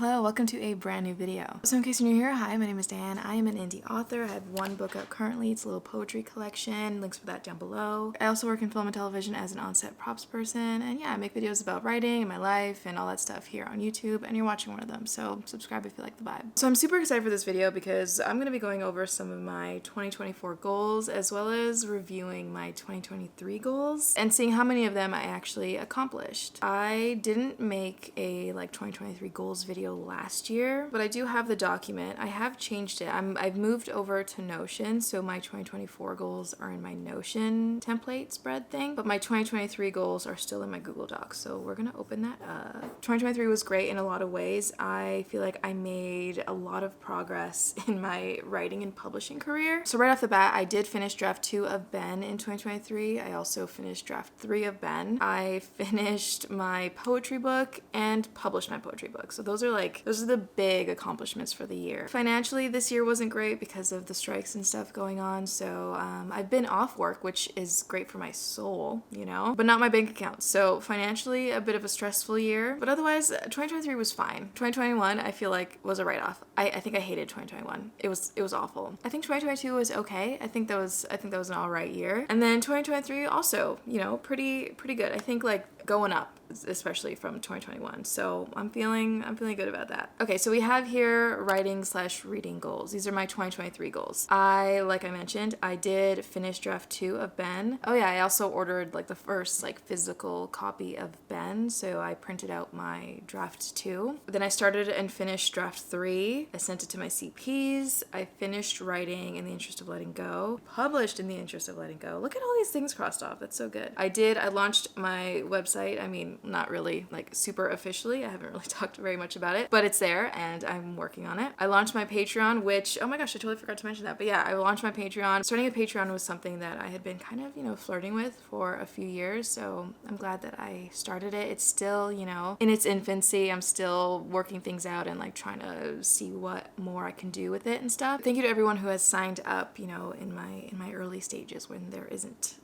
Hello, welcome to a brand new video. So in case you're new here, hi, my name is Dan. I am an indie author. I have one book out currently. It's a little poetry collection. Links for that down below. I also work in film and television as an on-set props person. And yeah, I make videos about writing and my life and all that stuff here on YouTube. And you're watching one of them, so subscribe if you like the vibe. So I'm super excited for this video because I'm going to be going over some of my 2024 goals as well as reviewing my 2023 goals and seeing how many of them I actually accomplished. I didn't make a 2023 goals video last year, but I do have the document. I have changed it. I've moved over to Notion, so my 2024 goals are in my Notion template spread thing, but my 2023 goals are still in my Google Docs, so we're gonna open that up. 2023 was great in a lot of ways. I feel like I made a lot of progress in my writing and publishing career. So right off the bat, I did finish draft 2 of Ben in 2023. I also finished draft 3 of Ben. I finished my poetry book and published my poetry book. So those are the big accomplishments for the year. Financially, this year wasn't great because of the strikes and stuff going on, so I've been off work, which is great for my soul, you know, but not my bank account. So financially, a bit of a stressful year, but otherwise, 2023 was fine. 2021, I feel like was a write-off. I think I hated 2021. It was awful. I think 2022 was okay. I think that was an all right year, and then 2023 also, you know, pretty good. I think going up, especially from 2021. So I'm feeling good about that. Okay, so we have here writing/reading goals. These are my 2023 goals. Like I mentioned, I did finish draft 2 of Ben. Oh yeah, I also ordered the first physical copy of Ben, so I printed out my draft 2. Then I started and finished draft 3. I sent it to my CPs. I finished writing In the Interest of Letting Go. Published In the Interest of Letting Go. Look at all these things crossed off. That's so good. I launched my website. I mean, not really super officially. I haven't really talked very much about it, but it's there and I'm working on it. I launched my Patreon, which, oh my gosh, I totally forgot to mention that. But yeah, I launched my Patreon. Starting a Patreon was something that I had been kind of, flirting with for a few years. So I'm glad that I started it. It's still, in its infancy. I'm still working things out and trying to see what more I can do with it and stuff. Thank you to everyone who has signed up, in my early stages when there isn't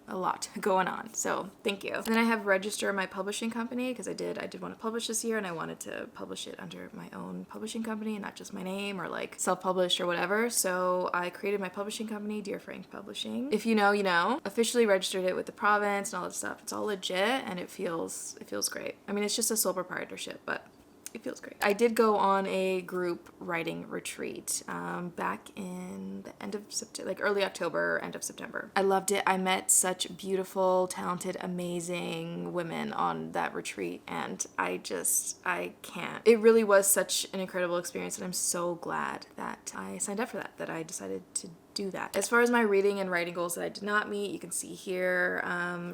a lot going on. So thank you. And then I have register my publishing company because I did want to publish this year and I wanted to publish it under my own publishing company and not just my name or self-published or whatever. So I created my publishing company, Dear Frank Publishing. If you know, you know. Officially registered it with the province and all that stuff. It's all legit and it feels great. I mean, it's just a sole proprietorship, but it feels great. I did go on a group writing retreat back in the end of September, early October, end of September. I loved it. I met such beautiful, talented, amazing women on that retreat, and I can't. It really was such an incredible experience, and I'm so glad that I signed up for that I decided to do that. As far as my reading and writing goals that I did not meet, you can see here,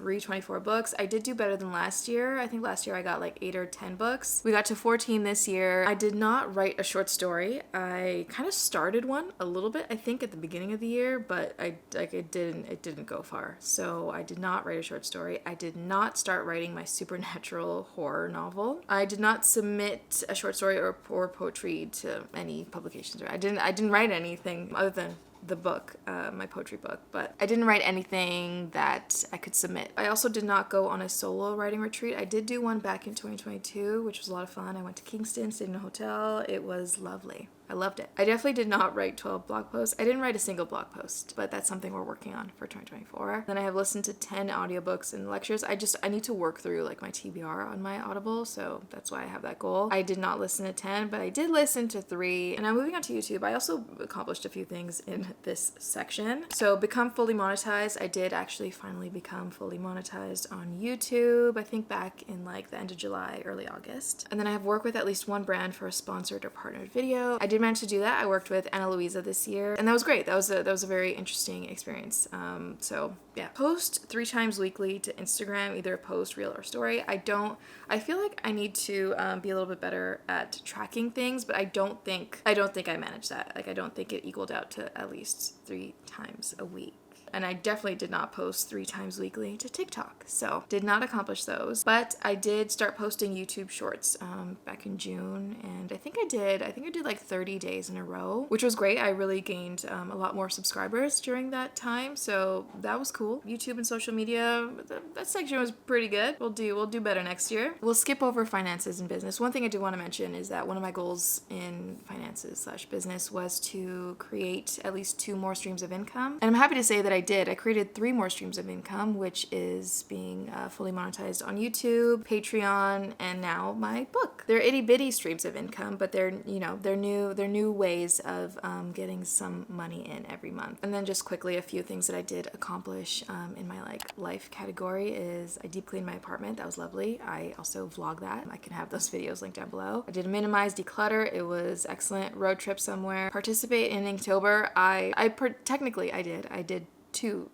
read 24 books. I did do better than last year. I think last year I got 8 or 10 books. We got to 14 this year. I did not write a short story. I kind of started one a little bit, I think, at the beginning of the year, but it didn't go far. So I did not write a short story. I did not start writing my supernatural horror novel. I did not submit a short story or poetry to any publications. I didn't write anything other than the book, my poetry book, but I didn't write anything that I could submit. I also did not go on a solo writing retreat. I did do one back in 2022, which was a lot of fun. I went to Kingston, stayed in a hotel. It was lovely. I loved it. I definitely did not write 12 blog posts. I didn't write a single blog post, but that's something we're working on for 2024. Then I have listened to 10 audiobooks and lectures. I need to work through my TBR on my Audible, so that's why I have that goal. I did not listen to 10, but I did listen to 3. And I'm moving on to YouTube. I also accomplished a few things in this section. So become fully monetized. I did actually finally become fully monetized on YouTube, I think back in the end of July, early August. And then I have worked with at least one brand for a sponsored or partnered video. I did manage to do that. I worked with Anna Louisa this year, and that was great. That was a very interesting experience. So yeah, post 3 times weekly to Instagram, either a post, reel, or story. I feel like I need to be a little bit better at tracking things, but I don't think I managed that. I don't think it equaled out to at least 3 times a week. And I definitely did not post 3 times weekly to TikTok. So did not accomplish those. But I did start posting YouTube shorts back in June. And I think I did like 30 days in a row, which was great. I really gained a lot more subscribers during that time. So that was cool. YouTube and social media, that section was pretty good. We'll do better next year. We'll skip over finances and business. One thing I do want to mention is that one of my goals in finances/business was to create at least 2 more streams of income. And I'm happy to say that I did. I created 3 more streams of income, which is being fully monetized on YouTube, Patreon, and now my book. They're itty bitty streams of income, but they're new ways of getting some money in every month. And then just quickly, a few things that I did accomplish in my life category is I deep cleaned my apartment. That was lovely. I also vlog that. I can have those videos linked down below. I did a minimize, declutter. It was excellent. Road trip somewhere. Participate in Inktober. Technically I did two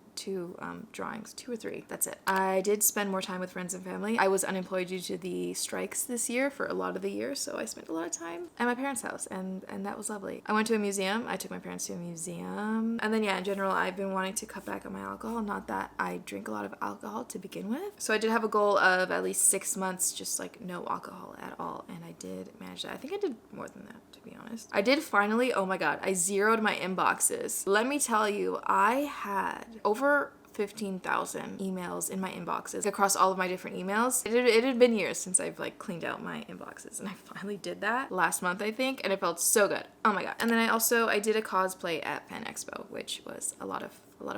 drawings, 2 or 3. That's it. I did spend more time with friends and family. I was unemployed due to the strikes this year for a lot of the year, so I spent a lot of time at my parents' house, and that was lovely. I went to a museum. I took my parents to a museum. And then in general, I've been wanting to cut back on my alcohol. Not that I drink a lot of alcohol to begin with. So I did have a goal of at least 6 months, just no alcohol at all, and I did manage that. I think I did more than that, to be honest. I did finally, oh my god, I zeroed my inboxes. Let me tell you, I had over 15,000 emails in my inboxes across all of my different emails. It had been years since I've cleaned out my inboxes, and I finally did that last month, I think, and it felt so good. Oh my god. And then I did a cosplay at Pen Expo, which was a lot of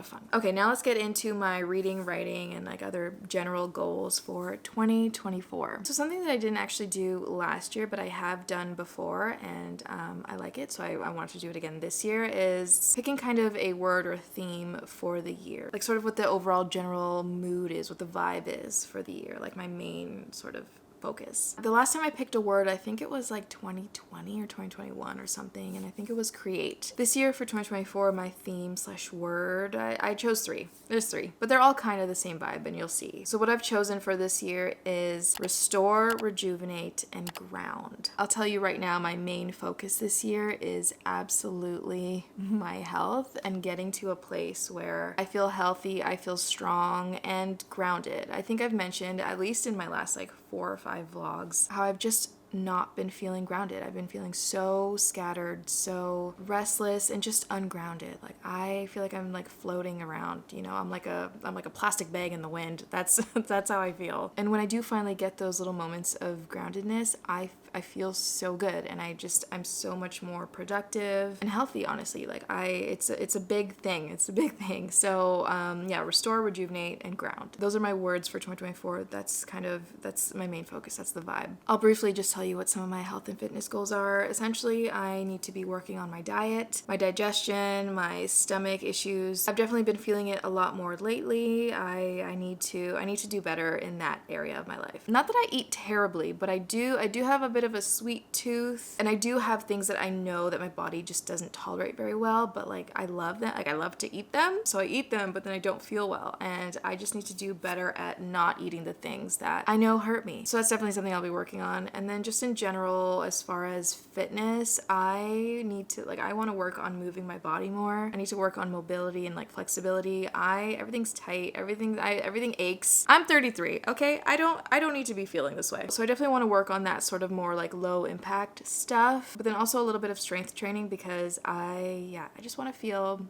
fun. Okay, now let's get into my reading, writing, and other general goals for 2024. So something that I didn't actually do last year, but I have done before, and I like it, so I wanted to do it again this year, is picking kind of a word or theme for the year. Sort of what the overall general mood is, what the vibe is for the year, my main sort of focus. The last time I picked a word, I think it was 2020 or 2021 or something, and I think it was create. This year for 2024, my theme/word, I chose 3. There's 3, but they're all kind of the same vibe, and you'll see. So what I've chosen for this year is restore, rejuvenate, and ground. I'll tell you right now, my main focus this year is absolutely my health and getting to a place where I feel healthy, I feel strong, and grounded. I think I've mentioned, at least in my last 4 or 5 vlogs, how I've just not been feeling grounded. I've been feeling so scattered, so restless, and just ungrounded. I feel like I'm floating around, I'm like a plastic bag in the wind. That's how I feel. And when I do finally get those little moments of groundedness, I feel so good, and I'm so much more productive and healthy, honestly. It's a big thing. It's a big thing. So yeah, restore, rejuvenate, and ground. Those are my words for 2024. That's my main focus. That's the vibe. I'll briefly just tell you what some of my health and fitness goals are. Essentially, I need to be working on my diet, my digestion, my stomach issues. I've definitely been feeling it a lot more lately. I need to do better in that area of my life. Not that I eat terribly, but I do have a bit of a sweet tooth, and I do have things that I know that my body just doesn't tolerate very well, but I love them. I love to eat them, so I eat them, but then I don't feel well, and I just need to do better at not eating the things that I know hurt me. So that's definitely something I'll be working on. And then just in general, as far as fitness, I need to I want to work on moving my body more. I need to work on mobility and flexibility. Everything's tight, everything aches. I'm 33, okay? I don't need to be feeling this way. So I definitely want to work on that sort of more low impact stuff, but then also a little bit of strength training, because I just want to feel,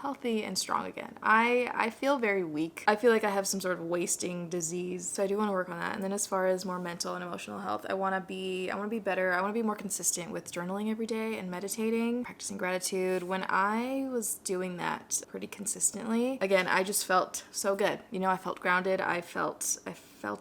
healthy and strong again. I feel very weak. I feel like I have some sort of wasting disease. So I do want to work on that. And then as far as more mental and emotional health, I want to be better. I want to be more consistent with journaling every day and meditating, practicing gratitude. When I was doing that pretty consistently, again, I just felt so good. I felt grounded. I felt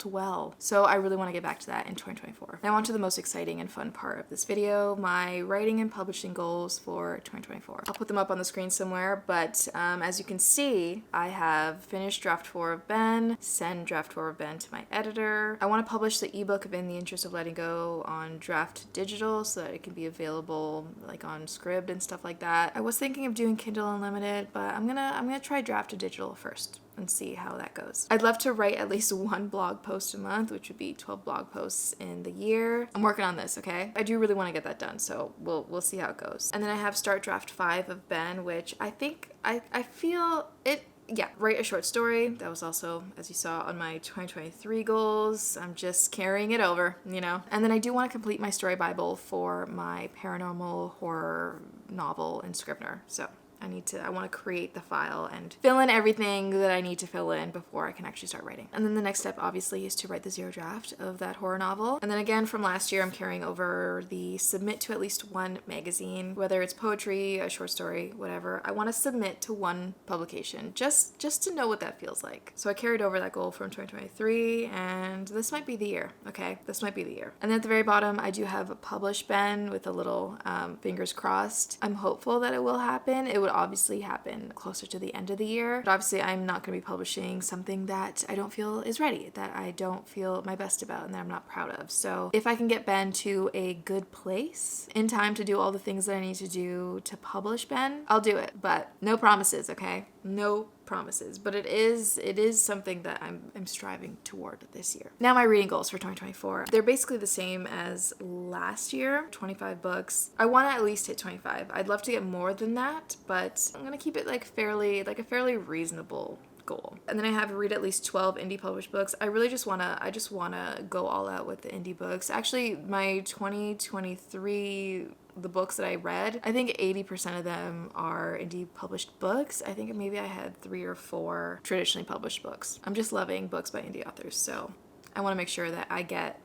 well. So I really want to get back to that in 2024. Now on to the most exciting and fun part of this video, my writing and publishing goals for 2024. I'll put them up on the screen somewhere, but as you can see, I have finished draft 4 of Ben, send draft 4 of Ben to my editor. I want to publish the ebook of In the Interest of Letting Go on draft digital so that it can be available on Scribd and stuff like that. I was thinking of doing Kindle Unlimited, but I'm gonna try draft to digital first and see how that goes. I'd love to write at least 1 blog post a month, which would be 12 blog posts in the year. I'm working on this, okay? I do really want to get that done, so we'll see how it goes. And then I have start draft 5 of Ben, which I think I feel it yeah, write a short story. That was also, as you saw, on my 2023 goals. I'm just carrying it over, you know. And then I do want to complete my story Bible for my paranormal horror novel in Scrivener. So I want to create the file and fill in everything that I need to fill in before I can actually start writing. And then the next step obviously is to write the zero draft of that horror novel. And then again from last year, I'm carrying over the submit to at least one magazine, whether it's poetry, a short story, whatever. I want to submit to one publication just to know what that feels like. So I carried over that goal from 2023, and this might be the year, okay? This might be the year. And then at the very bottom, I do have a publish Ben with a little fingers crossed. I'm hopeful that it will happen. It would obviously happen closer to the end of the year, but obviously I'm not going to be publishing something that I don't feel is ready, that I don't feel my best about, and that I'm not proud of. So if I can get Ben to a good place in time to do all the things that I need to do to publish Ben, I'll do it, but no promises, okay? No promises, but it is something that I'm striving toward this year. Now my reading goals for 2024, they're basically the same as last year, 25 books. I want to at least hit 25. I'd love to get more than that, but I'm gonna keep it like a fairly reasonable goal. And then I have read at least 12 indie published books. I just wanna go all out with the indie books. Actually, my 2023 the books that I read, I think 80% of them are indie published books. I think maybe I had 3 or 4 traditionally published books. I'm just loving books by indie authors, so I want to make sure that I get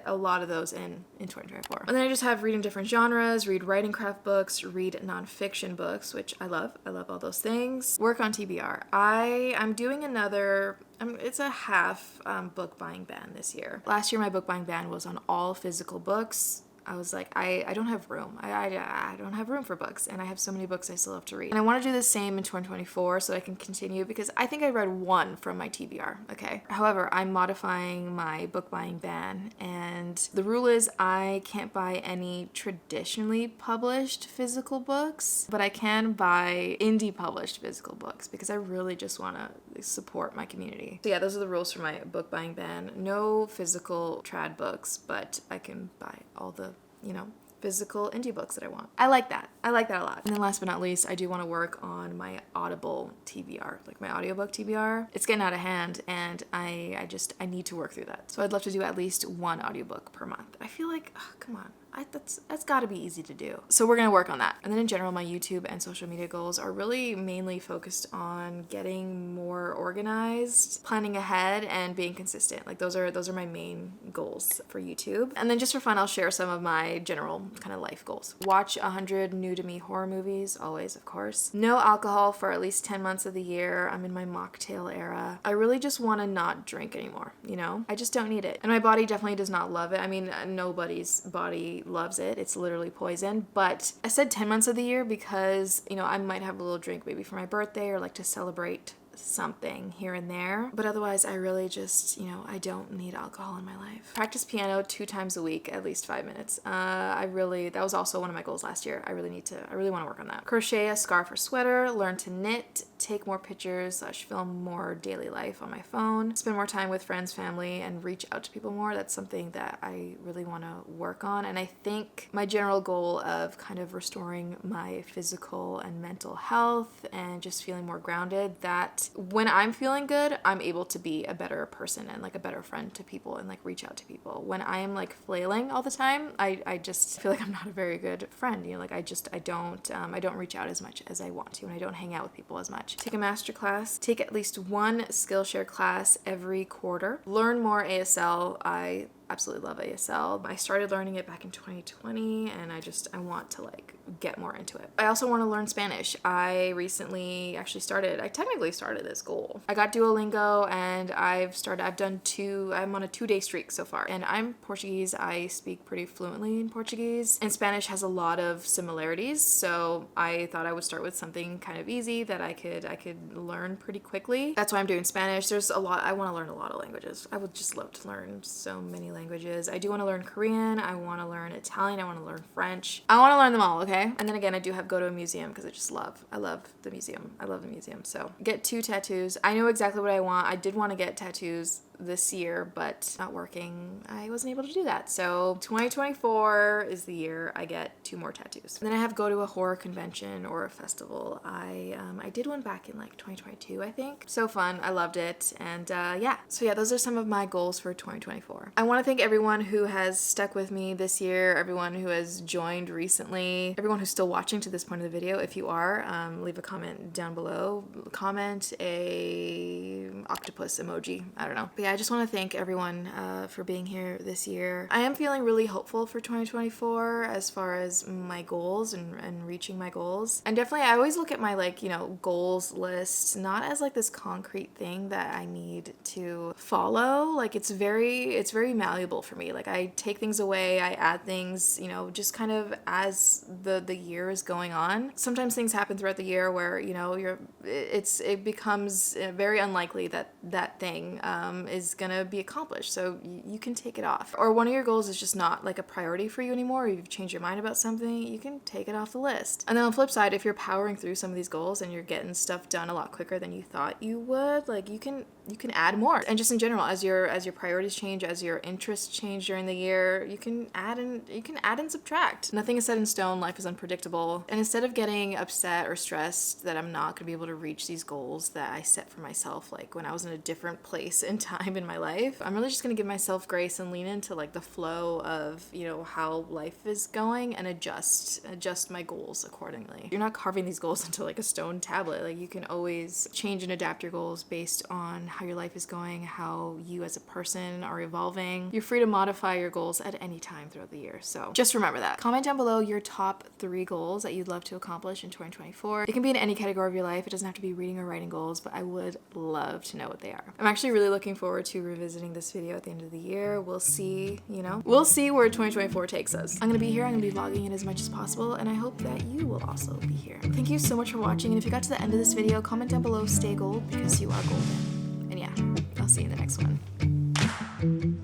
a lot of those in 2024. And then I just have read in different genres, read writing craft books, read nonfiction books, which I love. I love all those things. Work on TBR. I'm doing another, it's a half book buying ban this year. Last year my book buying ban was on all physical books. I was like, I don't have room. I don't have room for books, and I have so many books I still have to read. And I want to do the same in 2024 so I can continue, because I think I read 1 from my TBR, okay? However, I'm modifying my book buying ban, and the rule is I can't buy any traditionally published physical books, but I can buy indie published physical books because I really just want to support my community. So yeah, those are the rules for my book buying ban. No physical trad books, but I can buy all the physical indie books that I want. I like that a lot. And then last but not least, I do want to work on my Audible TBR, like my audiobook TBR. It's getting out of hand, and I need to work through that. So I'd love to do at least 1 audiobook per month. I feel like, come on. That's gotta be easy to do. So we're gonna work on that. And then in general, my YouTube and social media goals are really mainly focused on getting more organized, planning ahead, and being consistent. Like those are my main goals for YouTube. And then just for fun, I'll share some of my general kind of life goals. Watch 100 new to me horror movies, always, of course. No alcohol for at least 10 months of the year. I'm in my mocktail era. I really just want to not drink anymore, I just don't need it. And my body definitely does not love it. I mean, nobody's body loves it. It's literally poison. But I said 10 months of the year because, I might have a little drink maybe for my birthday or like to celebrate something here and there. But otherwise, I really just, I don't need alcohol in my life. Practice piano 2 times a week, at least 5 minutes. That was also one of my goals last year. I really want to work on that. Crochet a scarf or sweater, learn to knit, take more pictures / film more daily life on my phone, spend more time with friends, family, and reach out to people more. That's something that I really want to work on. And I think my general goal of kind of restoring my physical and mental health and just feeling more grounded, that when I'm feeling good, I'm able to be a better person and like a better friend to people and like reach out to people. When I am like flailing all the time, I just feel like I'm not a very good friend. I don't reach out as much as I want to, and I don't hang out with people as much. Take a master class, take at least 1 Skillshare class every quarter, learn more ASL. I absolutely love ASL. I started learning it back in 2020, and I want to like get more into it. I also want to learn Spanish. I recently I technically started this goal. I got Duolingo, and I'm on a 2-day streak so far, and I'm Portuguese. I speak pretty fluently in Portuguese, and Spanish has a lot of similarities, so I thought I would start with something kind of easy that I could learn pretty quickly. That's why I'm doing Spanish. I want to learn a lot of languages. I would just love to learn so many languages. I do want to learn Korean. I want to learn Italian. I want to learn French. I want to learn them all, okay? And then again, I do have go to a museum because I love the museum. I love the museum. So get 2 tattoos. I know exactly what I want. I did want to get tattoos this year, but not working, I wasn't able to do that. So 2024 is the year I get 2 more tattoos. And then I have go to a horror convention or a festival. I did one back in like 2022, I think. So fun. I loved it. And yeah. So yeah, those are some of my goals for 2024. I want to thank everyone who has stuck with me this year, everyone who has joined recently, everyone who's still watching to this point of the video. If you are, leave a comment down below. Comment a octopus emoji. I don't know. But yeah, I just want to thank everyone for being here this year. I am feeling really hopeful for 2024 as far as my goals and reaching my goals. And definitely I always look at my like, you know, goals list not as like this concrete thing that I need to follow. Like it's very malleable for me. Like I take things away, I add things, you know, just kind of as the year is going on. Sometimes things happen throughout the year where, you know, it becomes very unlikely that that thing is gonna be accomplished. So you can take it off. Or one of your goals is just not like a priority for you anymore, or you've changed your mind about something, you can take it off the list. And then on the flip side, if you're powering through some of these goals and you're getting stuff done a lot quicker than you thought you would, like you can add more. And just in general, as your priorities change, as your interests change during the year, you can add and subtract. Nothing is set in stone, life is unpredictable. And instead of getting upset or stressed that I'm not gonna be able to reach these goals that I set for myself, like when I was in a different place and time in my life, I'm really just gonna give myself grace and lean into like the flow of, you know, how life is going and adjust my goals accordingly. You're not carving these goals into like a stone tablet. Like you can always change and adapt your goals based on how your life is going, how you as a person are evolving. You're free to modify your goals at any time throughout the year. So just remember that. Comment down below your top 3 goals that you'd love to accomplish in 2024. It can be in any category of your life. It doesn't have to be reading or writing goals, but I would love to know what they are. I'm actually really looking forward to revisiting this video at the end of the year. We'll see, you know, we'll see where 2024 takes us. I'm gonna be here, I'm gonna be vlogging it as much as possible, and I hope that you will also be here. Thank you so much for watching, and if you got to the end of this video, comment down below, stay gold, because you are golden. And yeah, I'll see you in the next one.